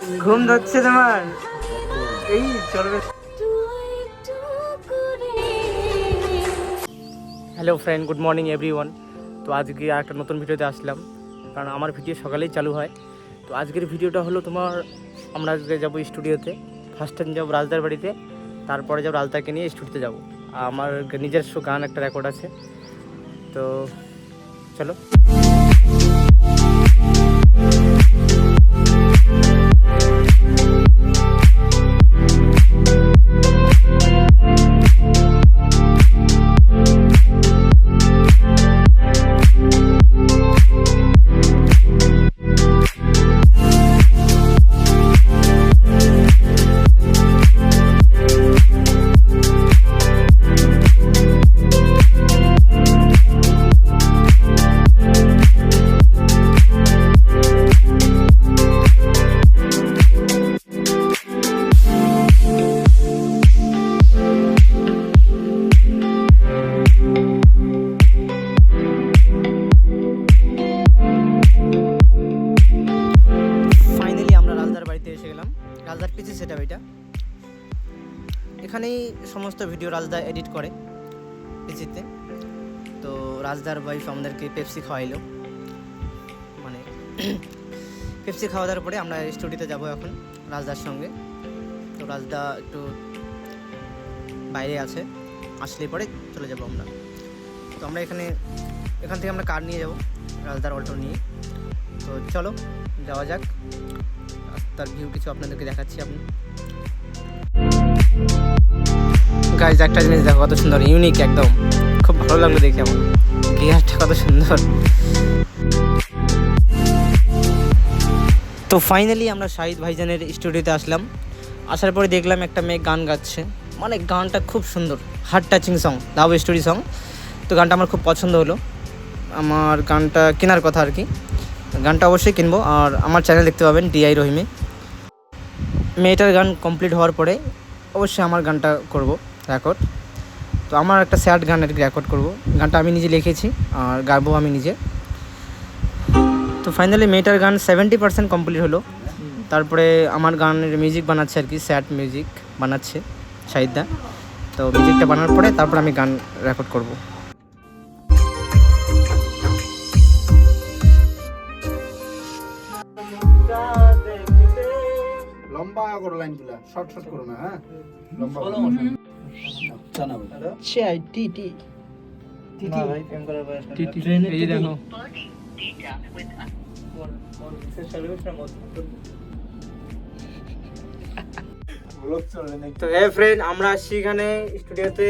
ঘুম ধরছে তোমার? এই চলবে। Hello friend, good morning everyone. তো আজকে একটা নতুন ভিডিওতে আসলাম, কারণ আমার ভিডিও সকালেই চালু হয়। তো আজকের ভিডিওটা হলো তোমার, আমরা আজকে যাবো স্টুডিওতে। ফার্স্ট টাইম যাবো রাজদার বাড়িতে, তারপরে যাবো রাজদাকে নিয়ে স্টুডিওতে যাবো। আমার নিজস্ব গান একটা রেকর্ড আছে, তো চলো। রাজদার পিসি সেটা ওইটা, এখানেই সমস্ত ভিডিও রাজদা এডিট করে পিসিতে। তো রাজদার ওয়াইফ আমাদেরকে পেপসি খাওয়াইলো, মানে পেপসি খাওয়া দাওয়ার পরে আমরা স্টুডিওতে যাব এখন রাজদার সঙ্গে। তো রাজদা একটু বাইরে আছে, আসলে পরে চলে যাব আমরা। তো আমরা এখান থেকে আমরা কার নিয়ে যাব, রাজদার অল্টো নিয়ে। তো চলো যাওয়া যাক, রাস্তার ভিউ কিছু আপনাদেরকে দেখাচ্ছি। আপনি গাইজ একটা জিনিস দেখো, কত সুন্দর, ইউনিক একদম, খুব ভালো লাগলো দেখে আমার। গিয়ারটা কত সুন্দর। তো ফাইনালি আমরা শাহিদ ভাইজানের স্টুডিওতে আসলাম। আসার পরে দেখলাম একটা মেয়ে গান গাচ্ছে, মানে গানটা খুব সুন্দর, heart touching song, love story song. তো গানটা আমার খুব পছন্দ হলো। আমার গানটা কেনার কথা আর কি, গানটা অবশ্যই কিনবো। আর আমার চ্যানেল দেখতে পাবেন ডিআই রহিমে। মেয়েটার গান কমপ্লিট হওয়ার পরে অবশ্যই আমার গানটা করব রেকর্ড। তো আমার একটা স্যাড গান আর কি রেকর্ড করবো। গানটা আমি নিজে লিখেছি আর গাইবো আমি নিজে। তো ফাইনালি মেয়েটার গান 70% কমপ্লিট হলো। তারপরে আমার গানের মিউজিক বানাচ্ছে আর কি, স্যাড মিউজিক বানাচ্ছে শাহিদদা। তো মিউজিকটা বানানোর পরে তারপর আমি গান রেকর্ড করব। লম্বা করো লাইনগুলা, শর্ট শর্ট করো না। হ্যাঁ, লম্বা করো। জানা বলো চাই টিটি না ভাই, প্রেম করার বয়স না। টিটি এই দেখো। তো হে ফ্রেন্ড, আমরা আসছি এখানে স্টুডিওতে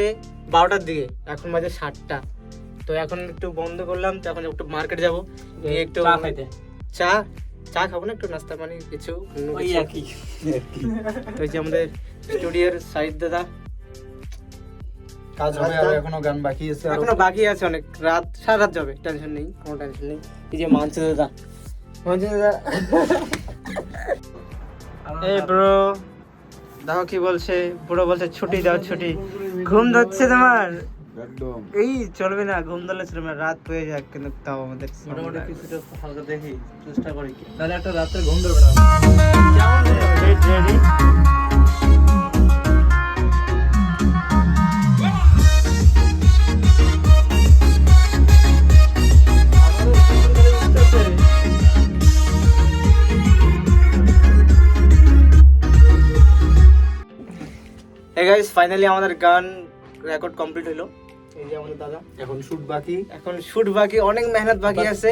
12টার দিকে, এখন বাজে 7টা। তো এখন একটু বন্ধ করলাম, তো এখন একটু মার্কেট যাবো, গিয়ে একটু চা খাইতে। চা খাবো না, একটু নাস্তা পানি কিছু। তো যে আমাদের স্টুডিওর সাইড দাদা কাজ হবে, আর এখনো গান বাকি আছে, এখনো বাকি আছে অনেক, রাত সারা রাত যাবে, টেনশন নেই, কোনো টেনশন নেই। এই যে মানছে দাদা, এই ব্রো দেখো কি বলছে, পুরো বলছে ছুটি দাও ছুটি। ঘুম ধরছে তোমার? একদম এই চলবে না, ঘুম ধরলে চলবে না, রাত হয়ে যাক, কিন্তু তাও আমাদের মোটামুটি কিছুটা হালকা দেখি, চেষ্টা করি, তাহলে একটা রাতে ঘুম ধরবে না। রেডি। Hey guys, ফাইনালি আমাদের গান রেকর্ড কমপ্লিট হলো। এই যে আমাদের দাদা, এখন শুট বাকি, অনেক মেহনত বাকি আছে,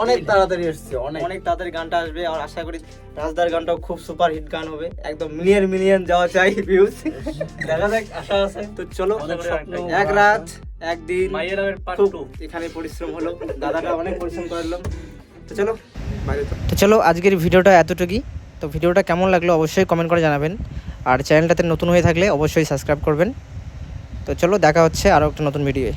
অনেক তাড়াতাড়ি আসছে, অনেক তাড়াতাড়ি গানটা আসবে। আর আশা করি রাজদার গানটাও খুব সুপার হিট গান হবে, একদম মিলিয়ন যাওয়া চাই ভিউজ। দেখা যাক, আশা আছে। তো চলো, এক রাত একদিন এখানে পরিশ্রম হলো, দাদাটা অনেক পরিশ্রম করলাম। তো চলো বাইরে। তো চলো, আজকের ভিডিওটা এতটুকুই। তো ভিডিওটা কেমন লাগলো অবশ্যই কমেন্ট করে জানাবেন, আর চ্যানেলটাতে নতুন হয়ে থাকলে অবশ্যই সাবস্ক্রাইব করবেন। তো চলো, দেখা হচ্ছে আরও একটা নতুন ভিডিও।